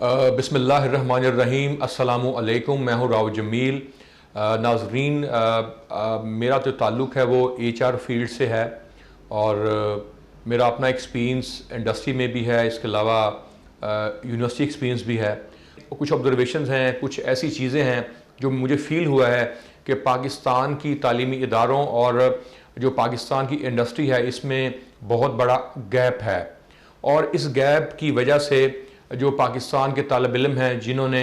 बिस्मिल्लाहिर्रहमानिर्रहीम अस्सलामु अलैकुम। मैं हूँ राव जमील। नाजरीन, मेरा जो ताल्लुक़ है वो HR फील्ड से है और मेरा अपना एक्सपीरियंस इंडस्ट्री में भी है, इसके अलावा यूनिवर्सिटी एक्सपीरियंस भी है। कुछ ऑब्जर्वेशंस हैं, कुछ ऐसी चीज़ें हैं जो मुझे फ़ील हुआ है कि पाकिस्तान की तालीमी इदारों और जो पाकिस्तान की इंडस्ट्री है इसमें बहुत बड़ा गैप है। और इस गैप की वजह से जो पाकिस्तान के तालिब इल्म हैं जिन्होंने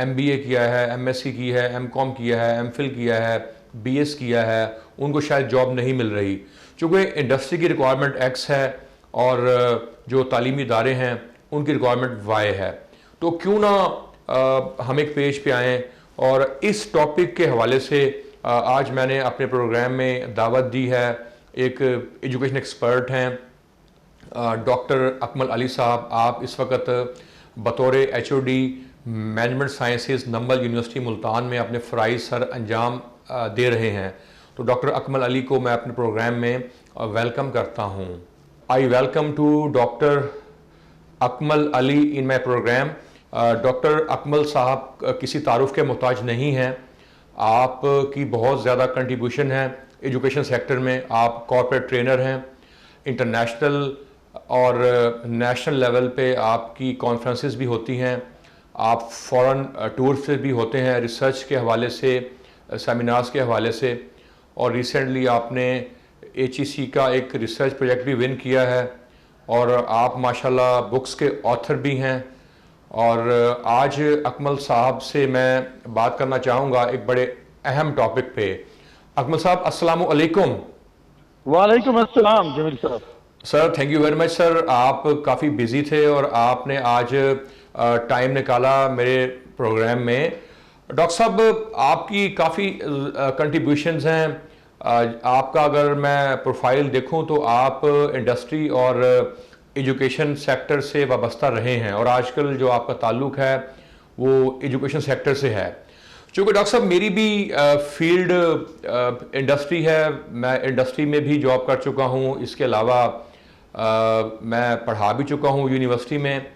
MBA किया है, MSc की है, MCOM किया है, MPhil किया है, BS किया है, उनको शायद जॉब नहीं मिल रही। चूँकि इंडस्ट्री की रिक्वायरमेंट X है और जो तालीमी इदारे हैं उनकी रिक्वायरमेंट Y है, तो क्यों ना हम एक पेज पे आएँ। और इस टॉपिक के हवाले से आज मैंने अपने प्रोग्राम में दावत दी है। एक एजुकेशन एक्सपर्ट हैं डॉक्टर अकमल अली साहब। आप इस वक्त बतौर HOD management sciences Nambol university Multan में अपने फ़राइज़ सर अंजाम दे रहे हैं। तो डॉक्टर अकमल अली को मैं अपने प्रोग्राम में वेलकम करता हूँ। I welcome to doctor Akmal Ali in my programme. Doctor Akmal साहब किसी तारुफ के मोहताज नहीं हैं। आपकी बहुत ज़्यादा कंट्रीब्यूशन है एजुकेशन सेक्टर में। आप कॉर्पोरेट ट्रेनर हैं, इंटरनेशनल और नेशनल लेवल पे आपकी कॉन्फ्रेंसेस भी होती हैं, आप फॉरेन टूर से भी होते हैं, रिसर्च के हवाले से, सेमिनार्स के हवाले से। और रिसेंटली आपने HEC का एक रिसर्च प्रोजेक्ट भी विन किया है और आप माशाल्लाह बुक्स के ऑथर भी हैं। और आज अकमल साहब से मैं बात करना चाहूँगा एक बड़े अहम टॉपिक पे। अकमल साहब अस्सलामु अलैकुम। वालेकुम अस्सलाम जमील साहब। Sir thank you very much sir. आप काफ़ी बिजी थे और आपने आज टाइम निकाला मेरे प्रोग्राम में। डॉक्टर साहब आपकी काफ़ी कंट्रीब्यूशंस हैं। आपका अगर मैं प्रोफाइल देखूं तो आप इंडस्ट्री और एजुकेशन सेक्टर से वाबस्ता रहे हैं और आजकल जो आपका ताल्लुक़ है वो एजुकेशन सेक्टर से है। चूँकि डॉक्टर साहब मेरी भी फील्ड इंडस्ट्री है, मैं इंडस्ट्री में भी जॉब कर चुका हूँ, इसके अलावा मैं पढ़ा भी चुका हूँ यूनिवर्सिटी में।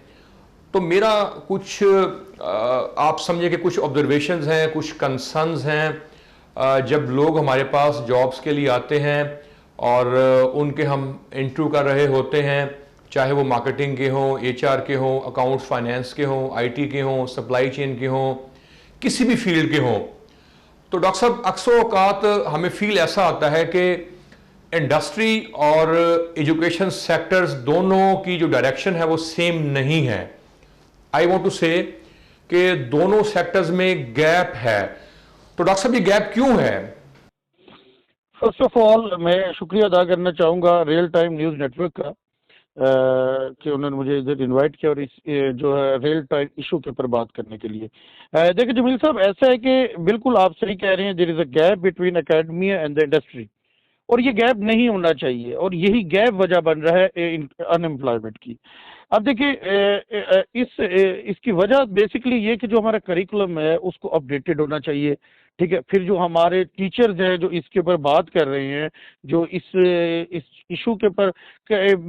तो मेरा कुछ आप समझे कि कुछ ऑब्जर्वेशंस हैं, कुछ कंसर्न्स हैं जब लोग हमारे पास जॉब्स के लिए आते हैं और उनके हम इंटरव्यू कर रहे होते हैं, चाहे वो मार्केटिंग के हों, HR के हों, अकाउंट्स फाइनेंस के हों, IT के हों, सप्लाई चेन के हों, किसी भी फील्ड के हों। तो डॉक्टर साहब अक्सर औकात हमें फील ऐसा आता है कि इंडस्ट्री और एजुकेशन सेक्टर्स दोनों की जो डायरेक्शन है वो सेम नहीं है। आई वांट टू से कि दोनों सेक्टर्स में गैप है। तो डॉक्टर साहब ये गैप क्यों है? फर्स्ट ऑफ ऑल मैं शुक्रिया अदा करना चाहूँगा रियल टाइम न्यूज़ नेटवर्क का कि उन्होंने मुझे इधर इनवाइट किया और इस जो है रियल टाइम इशू के ऊपर बात करने के लिए। देखिए जमील साहब, ऐसा है कि बिल्कुल आप सही कह रहे हैं, there is a gap between academia and the industry और ये गैप नहीं होना चाहिए और यही गैप वजह बन रहा है अनएम्प्लॉयमेंट की। अब देखिए इसकी वजह बेसिकली ये कि जो हमारा करिकुलम है उसको अपडेटेड होना चाहिए, ठीक है। फिर जो हमारे टीचर्स हैं जो इसके ऊपर बात कर रहे हैं, जो इस इशू के ऊपर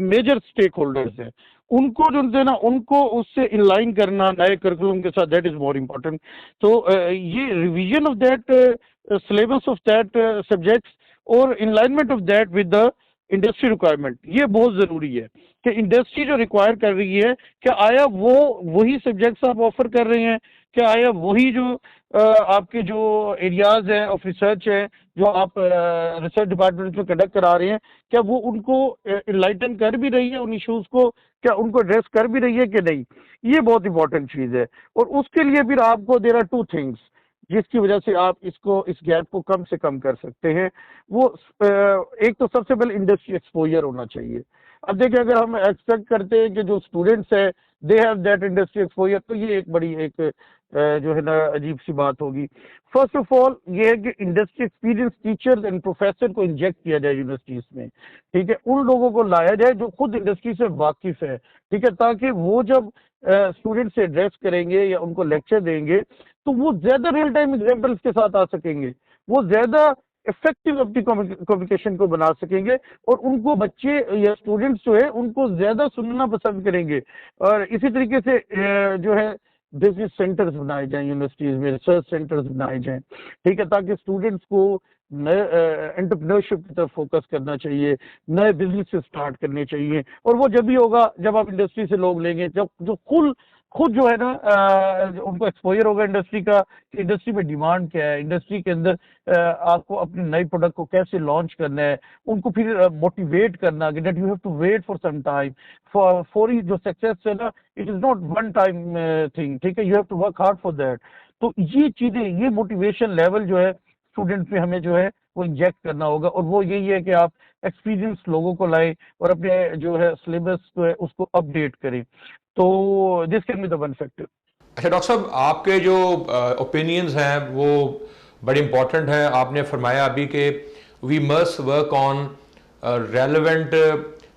मेजर स्टेक होल्डर्स हैं, उनको जो है ना उनको उससे इनलाइन करना नए करिकुलम के साथ, दैट इज मोर इम्पोर्टेंट। तो ये revision of that syllabus of that subjects और alignment of that with the industry requirement, ये बहुत जरूरी है कि इंडस्ट्री जो रिक्वायर कर रही है क्या आया वो वही सब्जेक्ट्स आप ऑफर कर रहे हैं, क्या आया वही जो आपके जो एरियाज हैं ऑफ रिसर्च है जो आप रिसर्च डिपार्टमेंट में कंडक्ट करा रहे हैं, क्या वो उनको इनलाइटन कर भी रही है, उन इश्यूज को क्या उनको एड्रेस कर भी रही है कि नहीं। ये बहुत इंपॉर्टेंट चीज है और उसके लिए फिर आपको देयर आर टू थिंग्स जिसकी वजह से आप इस गैप को कम से कम कर सकते हैं। वो एक तो सबसे पहले इंडस्ट्री एक्सपोजर होना चाहिए। अब देखिए अगर हम एक्सपेक्ट करते हैं कि जो स्टूडेंट्स है they have that industry exposure, तो ये एक बड़ी एक जो है ना अजीब सी बात होगी। फर्स्ट ऑफ ऑल ये है कि industry experience teachers and professor को इंजेक्ट किया जाए यूनिवर्सिटीज में, ठीक है। उन लोगों को लाया जाए जो खुद इंडस्ट्री से वाकिफ है, ठीक है, ताकि वो जब स्टूडेंट से एड्रेस करेंगे या उनको लेक्चर देंगे तो वो ज्यादा रियल टाइम एग्जाम्पल्स के साथ आ सकेंगे, वो ज्यादा इफेक्टिव अपनी कम्युनिकेशन को बना सकेंगे और उनको बच्चे या स्टूडेंट्स जो है उनको ज्यादा सुनना पसंद करेंगे। और इसी तरीके से जो है बिजनेस सेंटर्स बनाए जाएं यूनिवर्सिटीज में, रिसर्च सेंटर्स बनाए जाएं, ठीक है, ताकि स्टूडेंट्स को नए एंटरप्रेन्योरशिप की तरफ फोकस करना चाहिए, नए बिजनेस स्टार्ट करने चाहिए। और वो जब भी होगा जब आप इंडस्ट्री से लोग लेंगे, जब जो खुद जो है ना उनको एक्सपोजर होगा इंडस्ट्री का, इंडस्ट्री में डिमांड क्या है, इंडस्ट्री के अंदर आपको अपने नए प्रोडक्ट को कैसे लॉन्च करना है, उनको फिर मोटिवेट करना कि that you have to wait for some time for जो सक्सेस है ना, it is not one time thing, ठीक है, you have to work hard for that. तो ये चीजें, ये मोटिवेशन लेवल जो है स्टूडेंट्स में हमें जो है वो इंजेक्ट करना होगा, और वो यही है कि आप एक्सपीरियंस लोगों को लाए और अपने जो है सिलेबस को है उसको अपडेट करें। तो this can be the one factor. अच्छा डॉक्टर साहब, आपके जो ओपिनियंस हैं वो बड़े इंपॉर्टेंट हैं। आपने फरमाया अभी कि we must work on relevant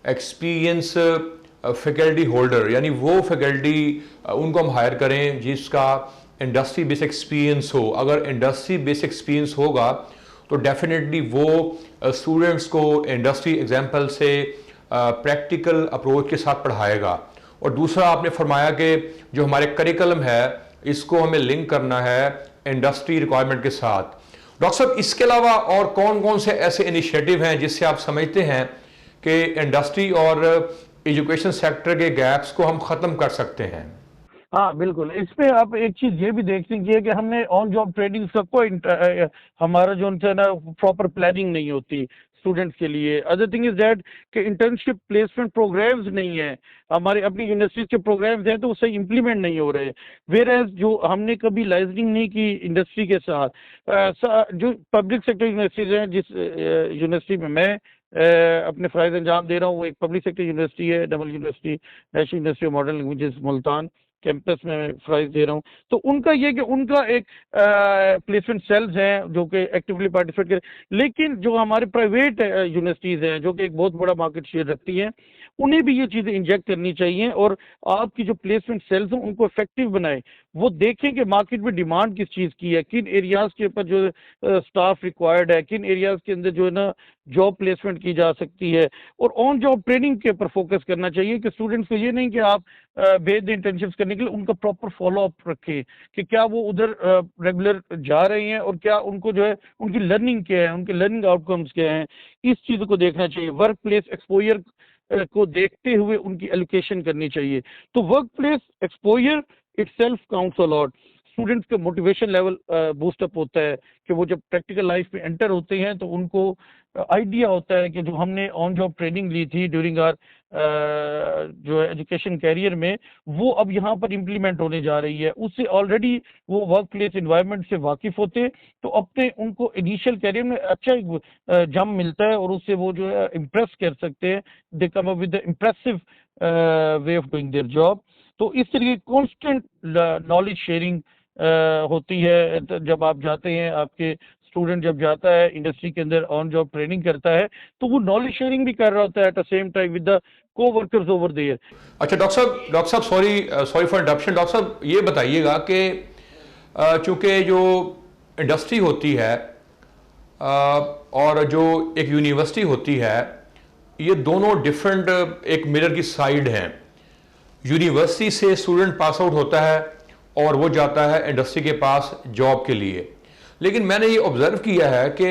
experience faculty holder, यानी वो फैकल्टी उनको हम हायर करें जिसका इंडस्ट्री बेस एक्सपीरियंस हो। अगर इंडस्ट्री बेस एक्सपीरियंस होगा तो डेफिनेटली वो स्टूडेंट्स को इंडस्ट्री एग्जाम्पल से प्रैक्टिकल अप्रोच के साथ पढ़ाएगा। और दूसरा आपने फरमाया कि जो हमारे करिकुलम है इसको हमें लिंक करना है इंडस्ट्री रिक्वायरमेंट के साथ। डॉक्टर साहब, इसके अलावा और कौन कौन से ऐसे इनिशिएटिव हैं जिससे आप समझते हैं कि इंडस्ट्री और एजुकेशन सेक्टर के गैप्स को हम ख़त्म कर सकते हैं? हाँ बिल्कुल, इसमें आप एक चीज ये भी देख लीजिए कि हमने ऑन जॉब ट्रेनिंग का कोई हमारा जो है ना प्रॉपर प्लानिंग नहीं होती स्टूडेंट्स के लिए। अदर थिंग इज दैट कि इंटर्नशिप प्लेसमेंट प्रोग्राम्स नहीं है, हमारे अपनी यूनिवर्सिटीज के प्रोग्राम्स हैं तो वो सही इंप्लीमेंट नहीं हो रहे। वेर एज जो हमने कभी लाइजनिंग नहीं की इंडस्ट्री के साथ, जो पब्लिक सेक्टर यूनिवर्सिटीज हैं, जिस यूनिवर्सिटी में मैं अपने फ़राइज़ अंजाम दे रहा हूँ, वो एक पब्लिक सेक्टर यूनिवर्सिटी है, double university, national university of modern languages Multan campus में मैं फ़राइज़ दे रहा हूँ। तो उनका ये कि उनका एक प्लेसमेंट सेल्स हैं जो कि एक्टिवली पार्टिसिपेट करें, लेकिन जो हमारे प्राइवेट यूनिवर्सिटीज़ हैं जो कि एक बहुत बड़ा मार्केट शेयर रखती हैं, उन्हें भी ये चीज़ें इंजेक्ट करनी चाहिए और आपकी जो प्लेसमेंट सेल्स हैं उनको इफेक्टिव बनाएं। वो देखें कि मार्केट में डिमांड किस चीज़ की है, किन एरियाज़ के ऊपर जो स्टाफ रिक्वायर्ड है, किन एरियाज़ के अंदर जो है ना जॉब प्लेसमेंट की जा सकती है, और ऑन जॉब ट्रेनिंग के ऊपर फोकस करना चाहिए कि स्टूडेंट्स को ये नहीं कि आप भेज दें इंटर्नशिप्स करने के लिए, उनका प्रॉपर फॉलो अप रखें कि क्या वो उधर रेगुलर जा रहे हैं और क्या उनको जो है उनकी लर्निंग क्या है, उनके लर्निंग आउटकम्स क्या हैं, इस चीज़ को देखना चाहिए। वर्क प्लेस एक्सपोजर को देखते हुए उनकी एलोकेशन करनी चाहिए। तो work place exposure itself counts a lot. Students का मोटिवेशन लेवल बूस्टअप होता है कि वो जब प्रैक्टिकल लाइफ में एंटर होते हैं तो उनको आइडिया होता है कि जो हमने ऑन जॉब ट्रेनिंग ली थी ड्यूरिंग आवर जो एजुकेशन कैरियर में, वो अब यहाँ पर इम्प्लीमेंट होने जा रही है। उससे ऑलरेडी वो वर्क प्लेस इन्वायरमेंट से वाकिफ होते, तो अपने उनको इनिशियल कैरियर में अच्छा एक जम मिलता है और उससे वो जो है इम्प्रेस कर सकते हैं, they come up with impressive way of doing their job. तो इस तरीके कॉन्स्टेंट नॉलेज शेयरिंग होती है। तो जब आप जाते हैं, आपके स्टूडेंट जब जाता है इंडस्ट्री के अंदर ऑन जॉब ट्रेनिंग करता है, तो वो नॉलेज शेयरिंग भी कर रहा होता है at the same time with the co-workers over there. अच्छा डॉक्टर साहब सॉरी फॉर इंटरप्शन। डॉक्टर साहब ये बताइएगा कि चूंकि जो इंडस्ट्री होती है और जो एक यूनिवर्सिटी होती है, ये दोनों डिफरेंट एक मिरर की साइड हैं। यूनिवर्सिटी से स्टूडेंट पास आउट होता है और वो जाता है इंडस्ट्री के पास जॉब के लिए, लेकिन मैंने ये ऑब्जर्व किया है कि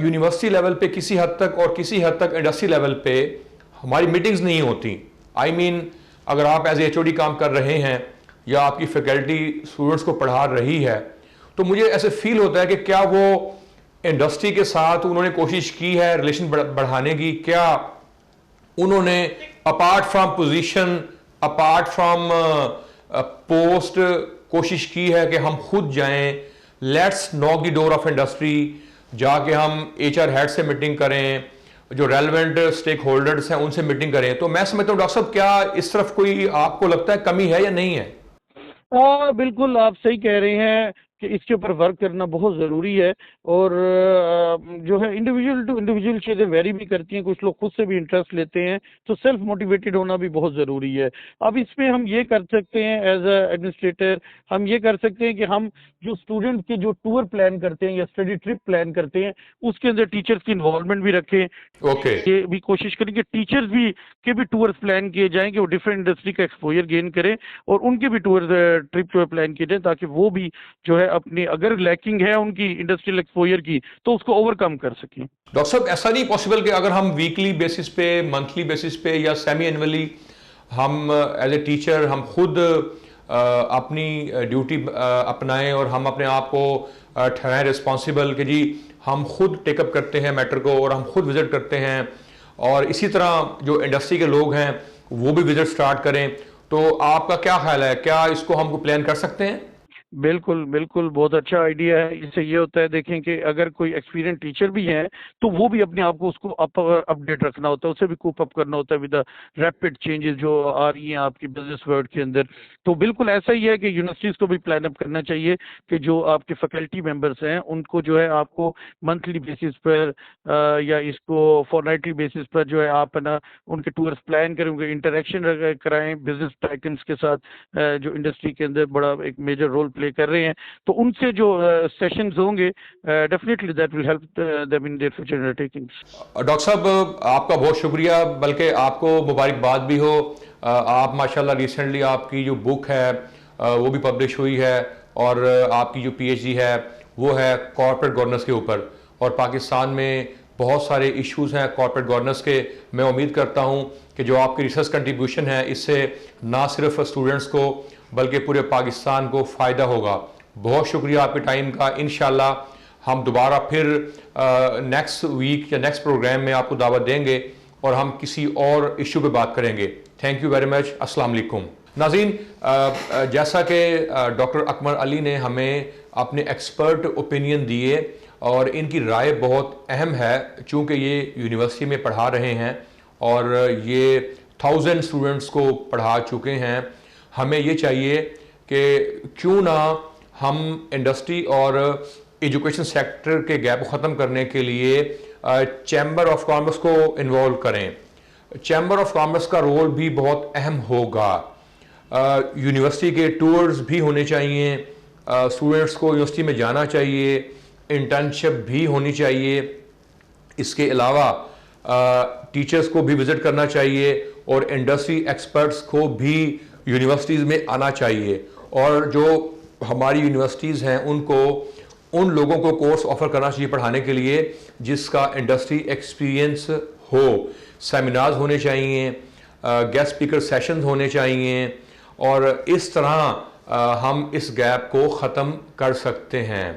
यूनिवर्सिटी लेवल पे किसी हद तक और किसी हद तक इंडस्ट्री लेवल पे हमारी मीटिंग्स नहीं होती। आई मीन अगर आप एज एचओडी काम कर रहे हैं या आपकी फैकल्टी स्टूडेंट्स को पढ़ा रही है, तो मुझे ऐसे फील होता है कि क्या वो इंडस्ट्री के साथ उन्होंने कोशिश की है रिलेशन बढ़ाने की, क्या उन्होंने apart from position, apart from post कोशिश की है कि हम खुद जाएं, let's knock the door of industry, जाके हम एचआर हेड से मीटिंग करें, जो रेलेवेंट स्टेक होल्डर्स हैं उनसे मीटिंग करें। तो मैं समझता हूँ डॉक्टर साहब, क्या इस तरफ कोई आपको लगता है कमी है या नहीं है? बिल्कुल आप सही कह रहे हैं कि इसके ऊपर वर्क करना बहुत ज़रूरी है। और जो है इंडिविजुअल टू इंडिविजुअल चीज़ें वेरी भी करती हैं, कुछ लोग खुद से भी इंटरेस्ट लेते हैं, तो सेल्फ मोटिवेटेड होना भी बहुत ज़रूरी है। अब इसमें हम ये कर सकते हैं एज अ एडमिनिस्ट्रेटर, हम ये कर सकते हैं कि हम जो स्टूडेंट के जो टूर प्लान करते हैं या स्टडी ट्रिप प्लान करते हैं, उसके अंदर टीचर्स की इन्वॉल्वमेंट भी रखें। ओके। ये भी कोशिश करें कि टीचर्स भी के भी टूर्स प्लान किए जाएं कि वो डिफरेंट इंडस्ट्री का एक्सपोजर गेन करें, और उनके भी टूर ट्रिप जो है प्लान किए जाएं, ताकि वो भी जो है अपनी अगर लैकिंग है उनकी इंडस्ट्रियल एक्सपोजर की, तो उसको ओवरकम कर सकें। डॉक्टर साहब, ऐसा नहीं पॉसिबल कि अगर हम वीकली बेसिस पे, मंथली बेसिस पे या सेमी एनुअली हम एज ए टीचर हम खुद अपनी ड्यूटी अपनाएं और हम अपने आप को ठहराएं रिस्पॉन्सिबल कि जी हम खुद टेकअप करते हैं मैटर को और हम खुद विजिट करते हैं, और इसी तरह जो इंडस्ट्री के लोग हैं वो भी विजिट स्टार्ट करें, तो आपका क्या ख्याल है, क्या इसको हम प्लान कर सकते हैं? बिल्कुल, बिल्कुल, बहुत अच्छा आइडिया है। इससे ये होता है, देखें कि अगर कोई एक्सपीरियंस टीचर भी है, तो वो भी अपने आप को उसको अपडेट रखना होता है, उसे भी कूप अप करना होता है विद द रैपिड चेंजेस जो आ रही हैं आपकी बिजनेस वर्ल्ड के अंदर। तो बिल्कुल ऐसा ही है कि यूनिवर्सिटीज़ को भी प्लान अप करना चाहिए कि जो आपके फैकल्टी मेंबर्स हैं, उनको जो है आपको मंथली बेसिस पर या इसको फॉरनाइटली बेसिस पर जो है आप ना उनके टूर्स प्लान करें, उनके इंटरेक्शन कराएँ बिजनेस टाइकन्स के साथ, जो इंडस्ट्री के अंदर बड़ा एक मेजर रोल प्ले कर रहे हैं। तो उनसे जो सेशंस होंगे, definitely that will help them in their future undertakings. Doctor साहब, आपका बहुत शुक्रिया, बल्कि आपको मुबारकबाद भी हो। आप माशाल्लाह रिसेंटली आपकी जो बुक है वो भी पब्लिश हुई है, और आपकी जो पीएचडी है वो है कॉर्पोरेट गवर्नेंस के ऊपर, और पाकिस्तान में बहुत सारे इश्यूज हैं कॉर्पोरेट गवर्नेंस के। मैं उम्मीद करता हूं कि जो आपकी रिसर्च कंट्रीब्यूशन है इससे ना सिर्फ स्टूडेंट्स को बल्कि पूरे पाकिस्तान को फ़ायदा होगा। बहुत शुक्रिया आपके टाइम का। इंशाल्लाह हम दोबारा फिर नेक्स्ट वीक या नेक्स्ट प्रोग्राम में आपको दावत देंगे और हम किसी और इशू पे बात करेंगे। Thank you very much. अस्सलाम वालेकुम। नाज़रीन, जैसा कि डॉक्टर अकमल अली ने हमें अपने एक्सपर्ट ओपिनियन दिए, और इनकी राय बहुत अहम है चूँकि ये यूनिवर्सिटी में पढ़ा रहे हैं और ये 1000 स्टूडेंट्स को पढ़ा चुके हैं। हमें ये चाहिए कि क्यों ना हम इंडस्ट्री और एजुकेशन सेक्टर के गैप को ख़त्म करने के लिए चैम्बर ऑफ कॉमर्स को इन्वॉल्व करें। चैम्बर ऑफ कॉमर्स का रोल भी बहुत अहम होगा। यूनिवर्सिटी के टूर्स भी होने चाहिए, स्टूडेंट्स को यूनिवर्सिटी में जाना चाहिए, इंटर्नशिप भी होनी चाहिए। इसके अलावा टीचर्स को भी विज़िट करना चाहिए और इंडस्ट्री एक्सपर्ट्स को भी यूनिवर्सिटीज़ में आना चाहिए, और जो हमारी यूनिवर्सिटीज़ हैं उनको उन लोगों को कोर्स ऑफर करना चाहिए पढ़ाने के लिए जिसका इंडस्ट्री एक्सपीरियंस हो। सेमिनार्स होने चाहिए, गेस्ट स्पीकर सेशंस होने चाहिए, और इस तरह हम इस गैप को ख़त्म कर सकते हैं।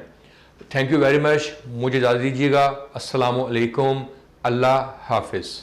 Thank you very much. मुझे इजाज़त दीजिएगा। अस्सलामु अलैकुम। अल्लाह हाफिज़।